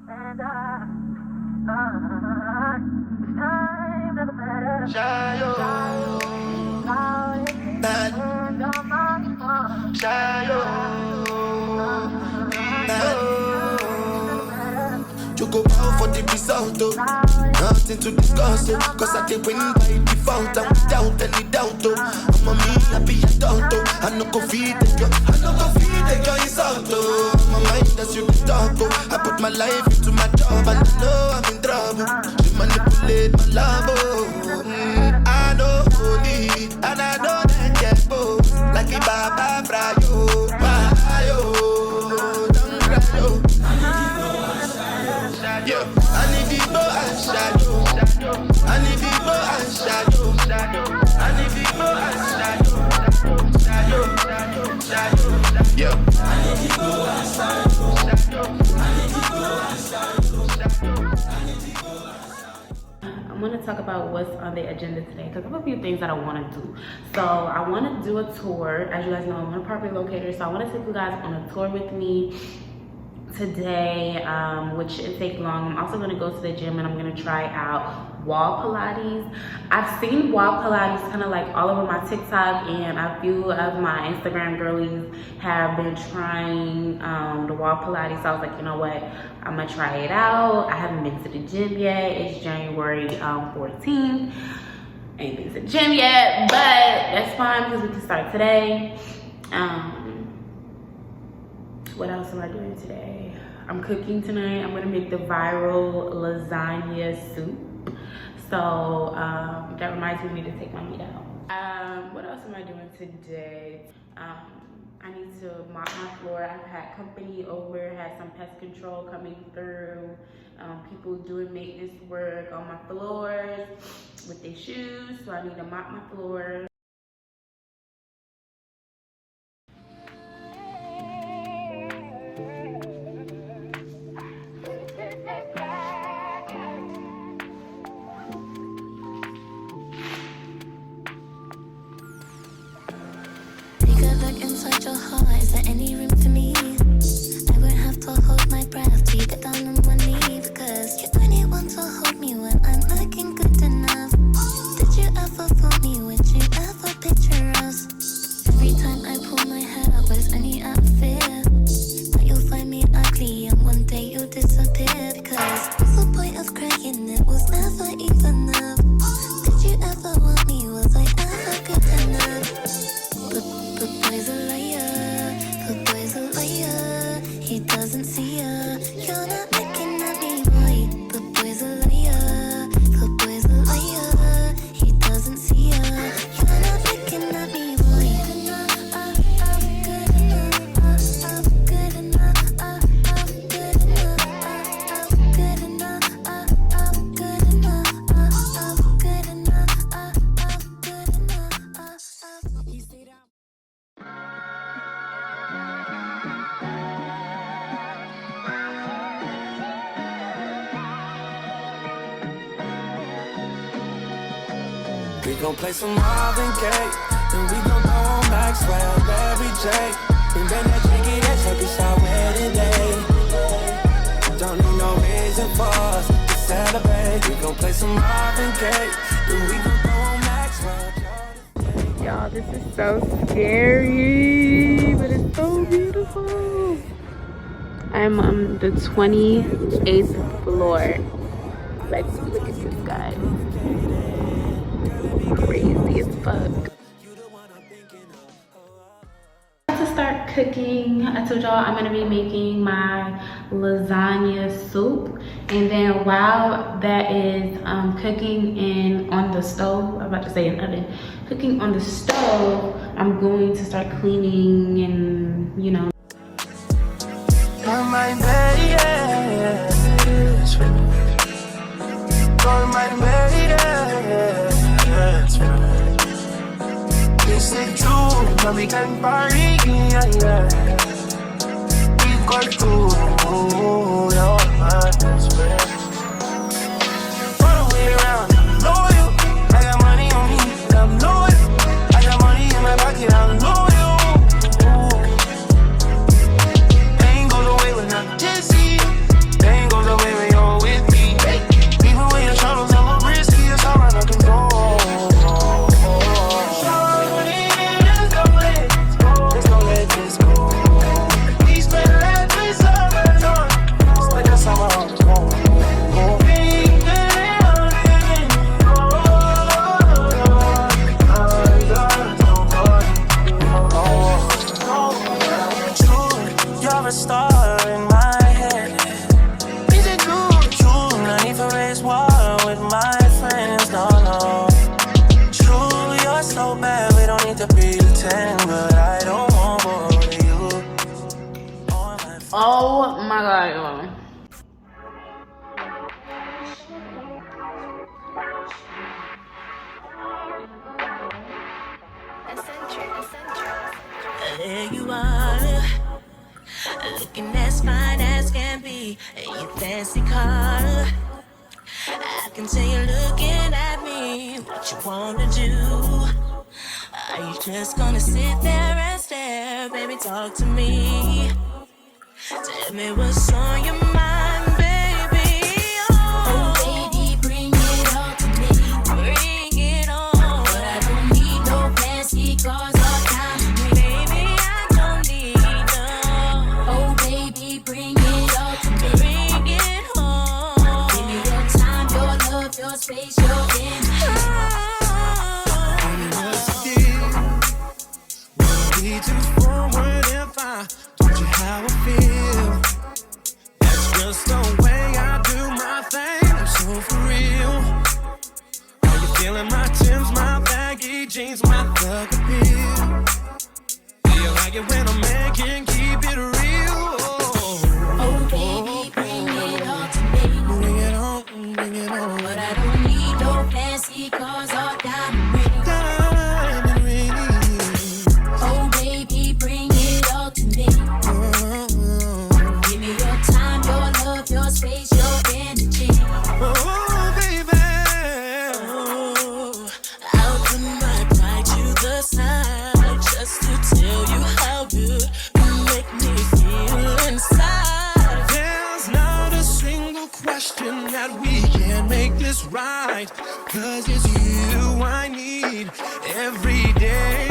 You go out for the result, oh. Nothing to discuss, oh. Cause I did win by default and without any doubt, oh. I'm a me, I be a doubt, oh. I no go feed the girl, I no go feed the girl insult, oh. My mind as you can talk, oh. I put my life into my job and I know I'm in trouble. She manipulate my love, oh. I know holy, and I know that get both. Like a Baba Frayo, Mayo, don't cry, oh. Yeah, I need people and shadow. I need people and shadow. I need people and shadow. Yeah, I need people and shadow. I need people and shadow. I'm going to talk about what's on the agenda today because I have a few things that I want to do. So I want to do a tour. As you guys know, I'm an apartment locator, so I want to take you guys on a tour with me today, which shouldn't take long. I'm also going to go to the gym and I'm going to try out wall Pilates. I've seen wall Pilates kind of like all over my TikTok, and a few of my Instagram girlies have been trying the wall Pilates. So I was like, you know what, I'm gonna try it out. I haven't been to the gym yet. It's January 14th. Ain't been to the gym yet, but that's fine because we can start today. What else am I doing today? I'm cooking tonight. I'm gonna make the viral lasagna soup. So that reminds me, I need to take my meat out. What else am I doing today? I need to mop my floor. I've had company over, had some pest control coming through, people doing maintenance work on my floors with their shoes. So I need to mop my floor. Inside your heart, is there any room for me? I won't have to hold my breath till you get down on one knee, because you only want to hold me when I'm looking good enough. Did you ever fool me? Would you ever picture us? Every time I pull my hair out, but it's only out of fear that you'll find me ugly and one day you'll disappear. Because what's the point of crying? It was never even enough. Did you ever want me? Was I ever good enough? But boy's a liar, but boy's a liar. He doesn't see ya. You're not looking at me, boy. But boy's a liar, but boy's a liar. He doesn't see ya. You're not looking at me, boy. I'm good enough. I'm good enough. I'm good enough. I'm good enough. I'm good enough. I'm good enough. I'm good enough. You see that? We gon' play some Marvin Gaye, then we gon' go on Maxwell, Barry J. And then that jiggy, that take us our wedding day. Don't need no reason for us to celebrate. We gon' play some Marvin Gaye, then we gon' go on Maxwell. Y'all, this is so scary, but it's so beautiful. I'm on the 28th floor. Let's look at this guy. Crazy as fuck. To start cooking, I told y'all I'm gonna be making my lasagna soup, and then while that is cooking on the stove, I'm about to say an oven, cooking on the stove, I'm going to start cleaning and, you know. We can party, yeah, yeah. We got to, your heart is red. Run away around, I'm loyal. I got money on me, I'm loyal. I got money in my pocket, I'm loyal. They ain't go away when I'm Jesse. They ain't go away There you are, looking as fine as can be in your fancy car. I can tell you're looking at me, what you wanna do. Are you just gonna sit there and stare? Baby, talk to me. Tell me what's on your mind, baby. Oh, baby, bring it all to me. Bring it on. But I don't need no fancy cars or diamond rings. Baby, I don't need no. Oh, baby, bring it all to me. Bring it home. Give me your time, your love, your space, your energy. Be too forward if I told you how I feel. That's just the way I do my thing. I'm so for real. Are you feeling my Timbs, my baggy jeans, my thug appeal? Feel like it when I'm making, keep it real. Oh, baby, bring it all to me. Bring it on, bring it on. But I don't need no fancy cars or diamond rings. Diamond rings. Oh, baby, bring it all to me. Give me your time, your love, your space, your energy. Oh, baby. Oh, I'll put my pride to the side just to tell you how good you make me feel inside. There's not a single question that we can make this right. 'Cause it's you I need every day.